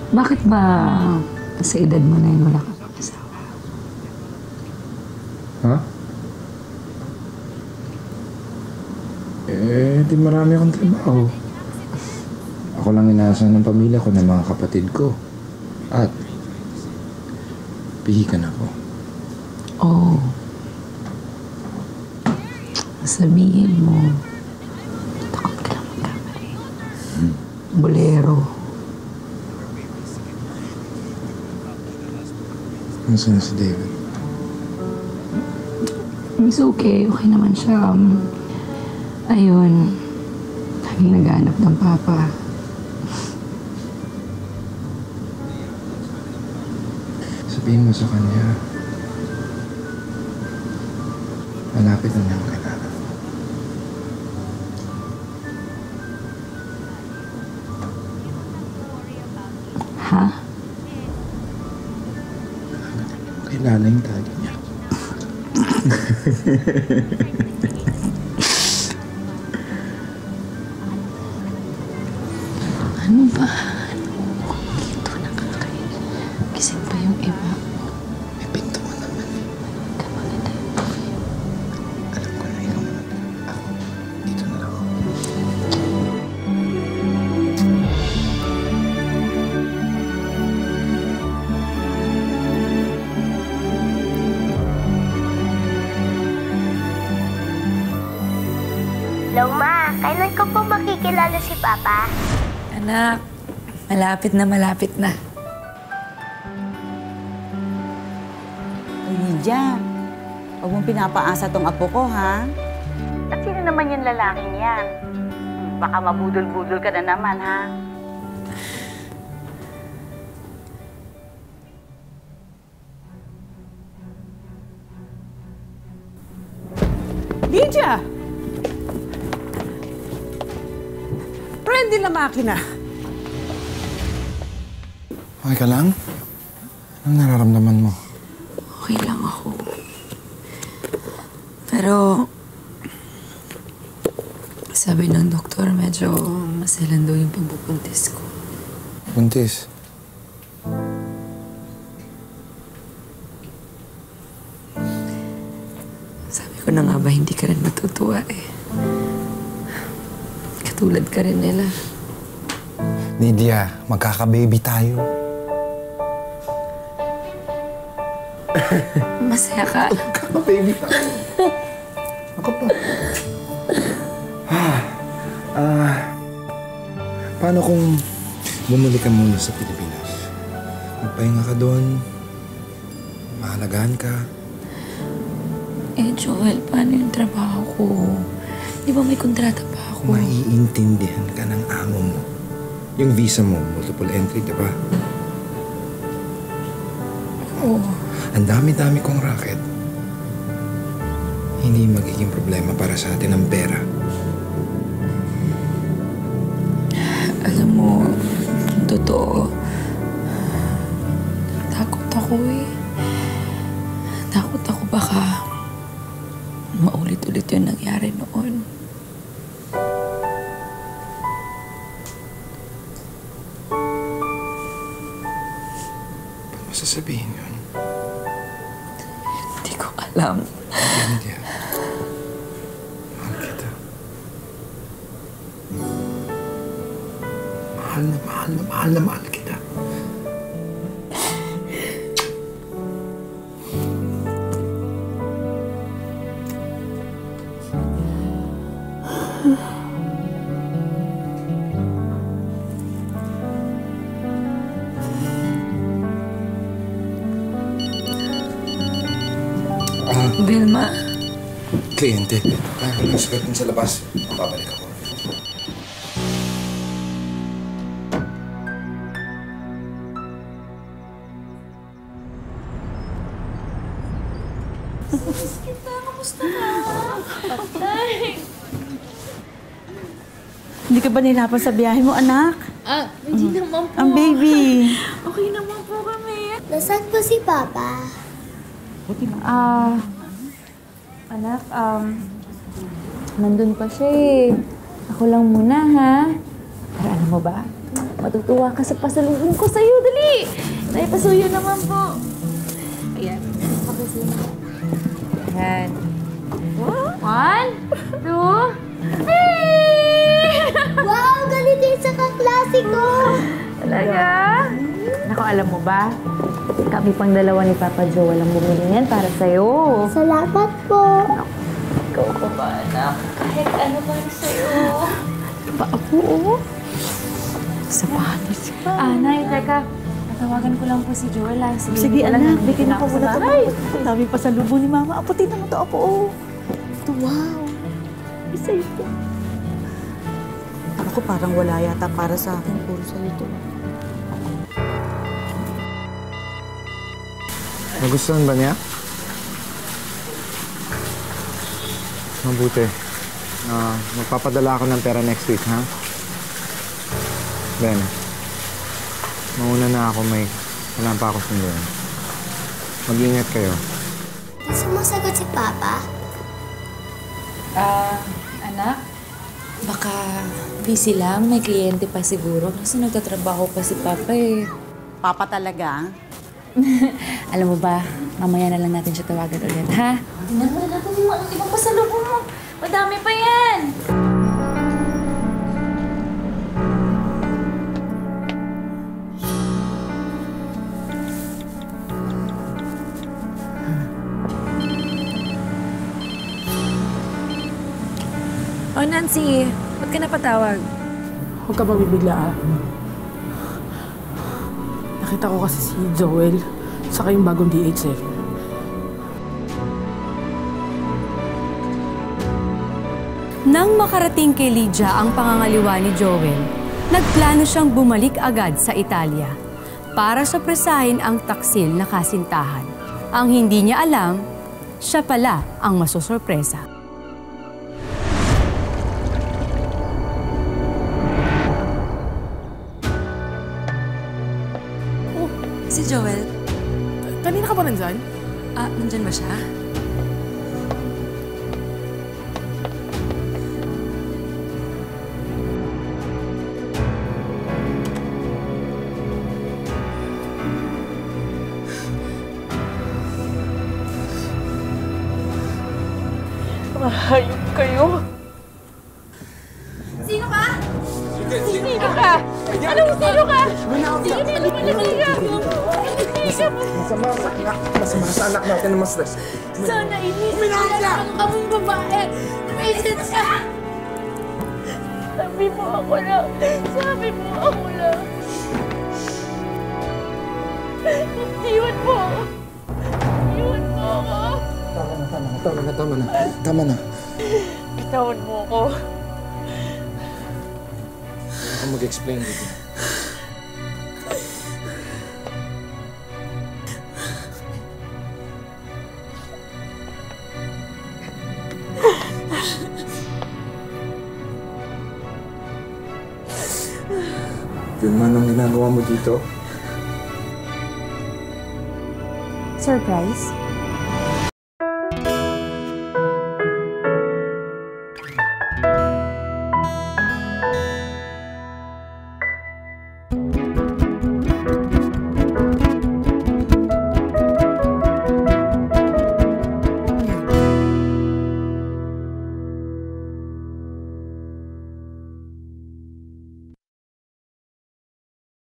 Bakit ba sa edad mo na yun wala ka pang asawa? Ha? Di marami akong trabaho. Ako lang inaasahan ng pamilya ko, ng mga kapatid ko. At pihikan ako. Oh. Sabihin mo, takot ka lang magkamali. Bolero. Nasaan na si David? It's okay. Okay naman siya. Ayun. Laging naghahanap ng papa. Sabihin mo sa kanya, malapit na niya ang kailangan. Ha? Kilala yung daddy niya. Ano ba? Dito nakakain. Gising pa yung iba. May pinto mo naman. Kamala tayo. Alam ko na ikaw na. Ako, dito na lang ako. Hello, Ma. Kailan ko po makikilala si Papa? Anak, malapit na malapit na. Uy, Lydia, huwag mong pinapaasa tong apo ko, ha? At sino naman yung lalaking yan? Baka mabudol-budol ka na naman, ha? Lydia! Ready na makina. Okay ka lang? Anong nararamdaman mo? Okay lang ako. Pero, sabi ng doktor, medyo maselan daw yung pagbubuntis ko. Buntis? Sabi ko na nga ba, hindi ka rin matutuwa eh. Katulad ka rin nila. Lydia, magkaka-baby tayo. Masaya ka? Magkaka-baby tayo. Ako pa. Paano kung bumalik ka muna sa Pilipinas? Magpahinga ka doon. Mahalagaan ka. Eh, Joel, paano yung trabaho ko? Di ba may kontrata pa ako? Maiintindihan ka ng amo mo. Yung visa mo, multiple entry, di ba? Oo. Ang dami-dami kong racket. Hindi magiging problema para sa atin ang pera. Alam mo, totoo, takot ako eh. Takot ako baka maulit-ulit yung nangyari noon. Ba't mo sasabihin yun? Hindi ko alam. Lydia, mahal kita. Mahal na mahal na mahal na mahal kita. Vilma. Kliyente. Kaya ko lang sugat sa labas. Babalik ako. Hindi ka ba nahirapan sa biyahe mo, anak? Hindi naman po. Ang baby. Okay naman po kami. Nasaan po si Papa? Anak, nandun pa siya eh. Ako lang muna, ha? Pero alam mo ba, matutuwa ka sa pasalubong ko sa'yo, Nay, pasuyo naman po. Ayan. Pakisuyo. Ayan. 1, 2, hey! Wow, ganito yung sa kaklase ko. Talaga? Naku, alam mo ba? Kami pang dalawa ni Papa Joel ang bumili niyan para sa'yo. Salamat po. Ikaw pa ba, anak? Kahit ano para sa'yo. Paapo, sapatos. Nay, teka. Natawagan ko lang po si Joel. Sige, anak. Bigyan ako muna ito. Ang dami pa sa lubo ni Mama. Apo, tingnan mo ito, Apo. Ito, wow. Isa ito. Ako, parang wala yata para sa akin. Puro sa ito. Nagustuhan ba niya? Mabuti. Magpapadala ako ng pera next week, ha? Ben, mauna na ako, may wala pa ako sunduin. Mag-ingat kayo. Di sumasagot si Papa. Anak? Baka busy lang. May kliyente pa siguro. Kasi nagtatrabaho pa si Papa eh. Papa talaga? Alam mo ba, mamaya na lang natin siya tawagan ulit, ha? Tingnan mo na natin yung ibang pasalubong mo. Madami pa yan! Oh, Nancy, ba't ka napatawag? Huwag ka mabibigla, ah. Nakita ko kasi si Joel, saka yung bagong DH eh. Nang makarating kay Lydia ang pangangaliwa ni Joel, nagplano siyang bumalik agad sa Italia para sorpresahin ang taksil na kasintahan. Ang hindi niya alam, siya pala ang masusorpresa. Si Joel, Kanina ka ba nandyan? nandyan ba siya? Hayop kayo. Sino ka? Sino ka? Anong sino ka? Masama sa anak natin na mas stress. Sana inisip na lang kamong babae. Umisit ka! Sabi mo ako lang. Sabi mo ako lang. Iwan mo ako. Iwan mo ako. Tama na. Itawan mo ako. Ako mag-explain dito. Yun man ang ginagawa mo dito. Surprise?